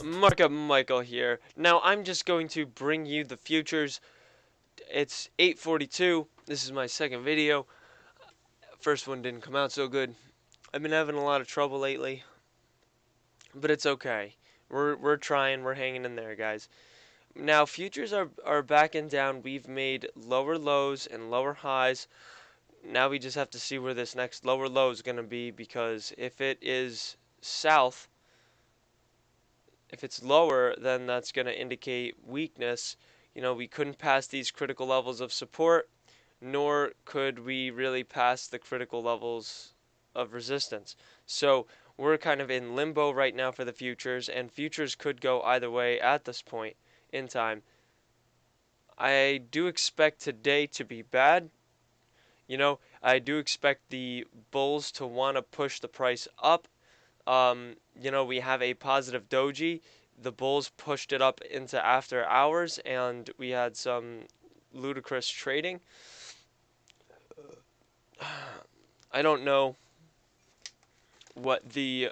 Markup Michael here. Now I'm just going to bring you the futures. It's 8:42. This is my second video. First one didn't come out so good. I've been having a lot of trouble lately, but it's okay. We're trying. We're hanging in there, guys. Now futures are backing down. We've made lower lows and lower highs. Now we just have to see where this next lower low is going to be, because if it is south, if it's lower, then that's going to indicate weakness. We couldn't pass these critical levels of support, nor could we really pass the critical levels of resistance. So we're kind of in limbo right now for the futures, and futures could go either way at this point in time. I do expect today to be bad. I do expect the bulls to want to push the price up. We have a positive doji. The bulls pushed it up into after hours, and we had some ludicrous trading. I don't know what if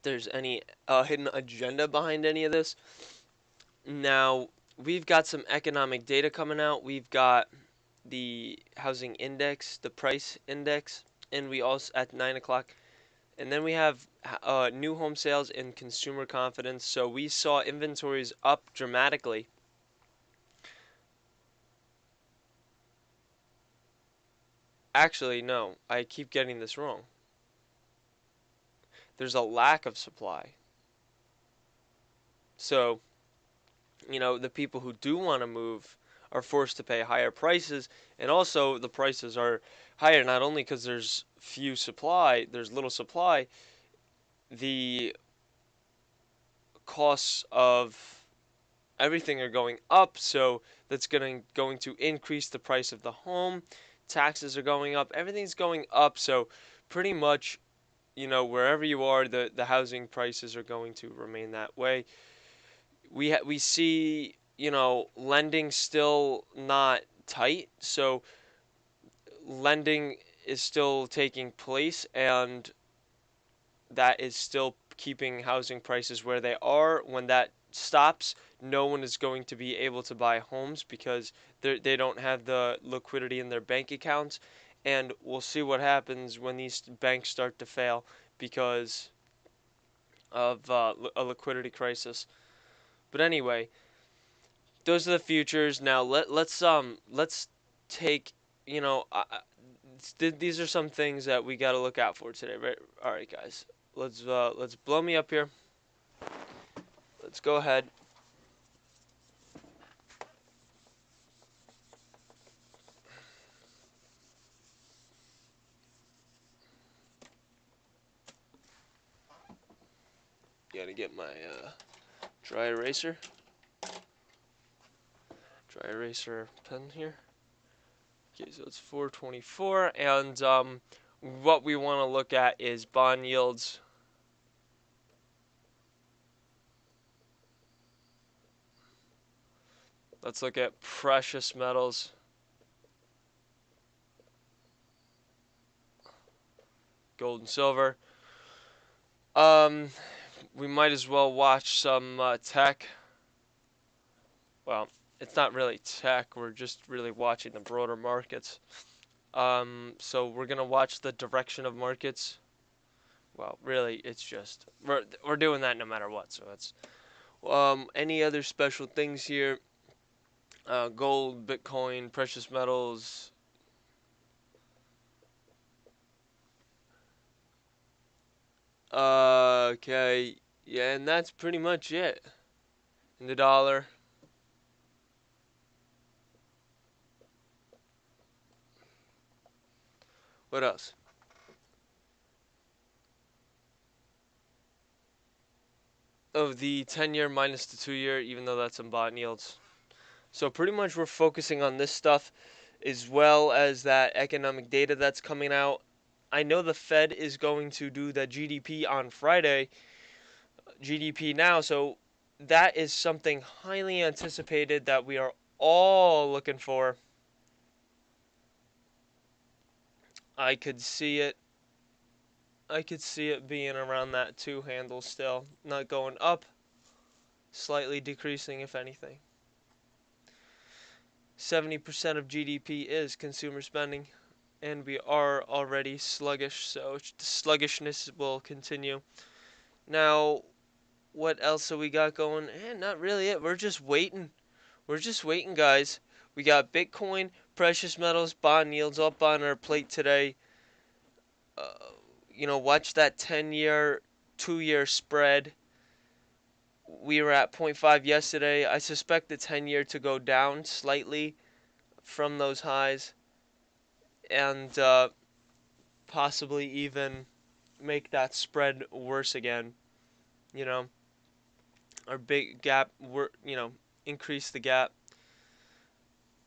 there's any hidden agenda behind any of this. Now, we've got some economic data coming out. We've got the housing index, the price index, and we also at 9 o'clock. And then we have new home sales and consumer confidence. So we saw inventories up dramatically. Actually, no, I keep getting this wrong. There's a lack of supply. So, the people who do want to move are forced to pay higher prices, and also the prices are higher not only because there's little supply, the costs of everything are going up, so that's going to increase the price of the home. Taxes are going up, everything's going up, so pretty much, wherever you are, the housing prices are going to remain that way. We see, lending still not tight, so lending is still taking place, and that is still keeping housing prices where they are. When that stops, no one is going to be able to buy homes because they don't have the liquidity in their bank accounts. And we'll see what happens when these banks start to fail because of a liquidity crisis. But anyway, those are the futures. Now let's take these are some things that we got to look out for today, right? All right, guys. Let's blow me up here. Let's go ahead. Gotta get my dry eraser pen here. Okay, so it's 424, and what we want to look at is bond yields. Let's look at precious metals. Gold and silver. We might as well watch some tech. Well, it's not really tech. We're just really watching the broader markets. So we're gonna watch the direction of markets. Well, really, it's just we're doing that no matter what. So that's any other special things here. Gold, Bitcoin, precious metals. Okay, yeah, and that's pretty much it. And the dollar. What else? Of the 10-year minus the 2-year, even though that's some bond yields. So pretty much we're focusing on this stuff as well as that economic data that's coming out. I know the Fed is going to do the GDP on Friday, GDP now, so that is something highly anticipated that we are all looking for. I could see it. I could see it being around that two handle still, not going up, slightly decreasing if anything. 70% of GDP is consumer spending, and we are already sluggish, so the sluggishness will continue. Now, what else have we got going? Not really it. We're just waiting. We're just waiting, guys. We got Bitcoin, precious metals, bond yields up on our plate today. Uh, watch that 10-year, 2-year spread. We were at zero point 0.5 yesterday. I suspect the 10-year to go down slightly from those highs and possibly even make that spread worse again. You know, our big gap, increase the gap.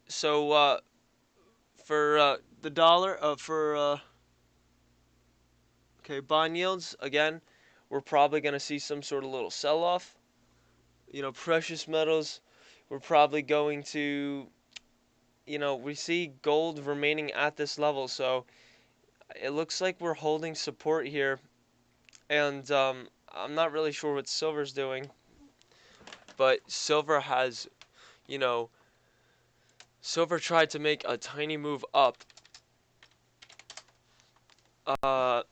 So for the dollar, okay, bond yields again, we're probably gonna see some sort of little sell-off. Precious metals, we're probably going to, we see gold remaining at this level, so it looks like we're holding support here, and I'm not really sure what silver's doing, but silver has, you know, silver tried to make a tiny move up. Uh,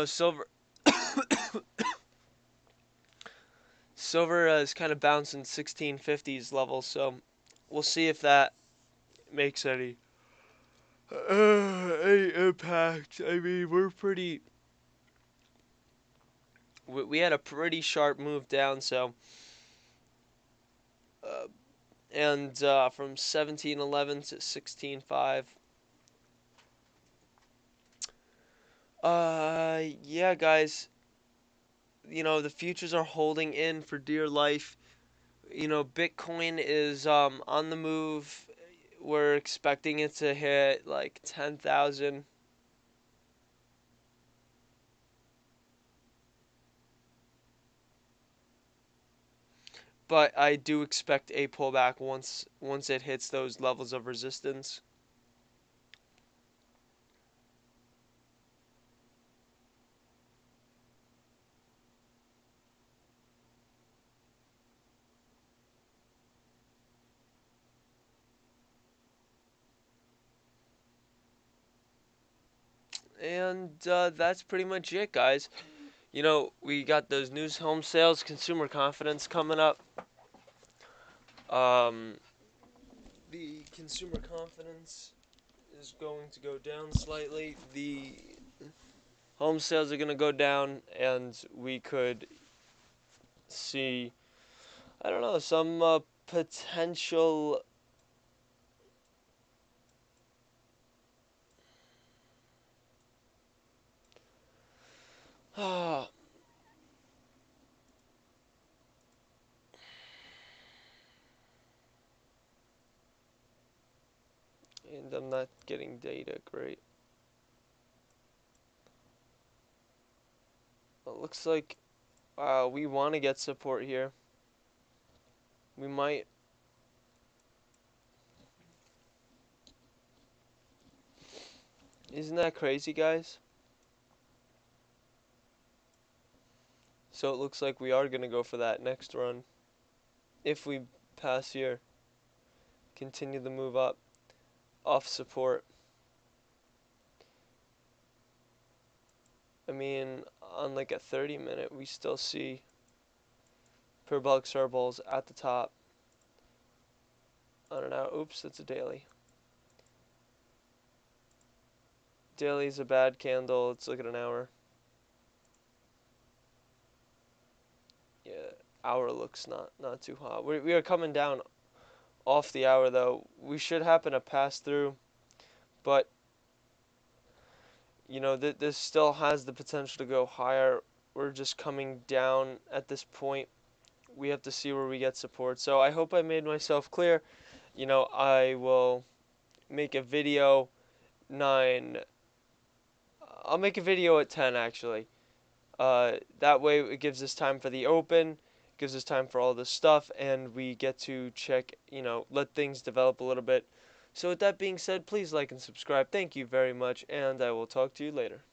silver, silver is kind of bouncing 1650s level, so we'll see if that makes any impact. I mean, we had a pretty sharp move down, so uh, and from 1711 to 16.5. Yeah, guys. The futures are holding in for dear life. Bitcoin is on the move. We're expecting it to hit like 10,000. But I do expect a pullback once it hits those levels of resistance. And that's pretty much it, guys. We got those news home sales, consumer confidence coming up. Um, the consumer confidence is going to go down slightly. The home sales are going to go down, and we could see, I don't know, some potential. And I'm not getting data great. It looks like we want to get support here. We might. Isn't that crazy, guys? So it looks like we are going to go for that next run. If we pass here, continue the move up off support. I mean, on like a 30-minute, we still see parabolic circles at the top. On an hour. Oops, that's a daily. Daily is a bad candle. Let's look at an hour. Yeah, hour looks not too hot. We are coming down off the hour though. We should happen to pass through, but this still has the potential to go higher. We're just coming down at this point. We have to see where we get support. So I hope I made myself clear. I will make a video 9. I'll make a video at 10 actually. That way it gives us time for the open, gives us time for all this stuff, and we get to check, let things develop a little bit. So with that being said, please like and subscribe. Thank you very much, and I will talk to you later.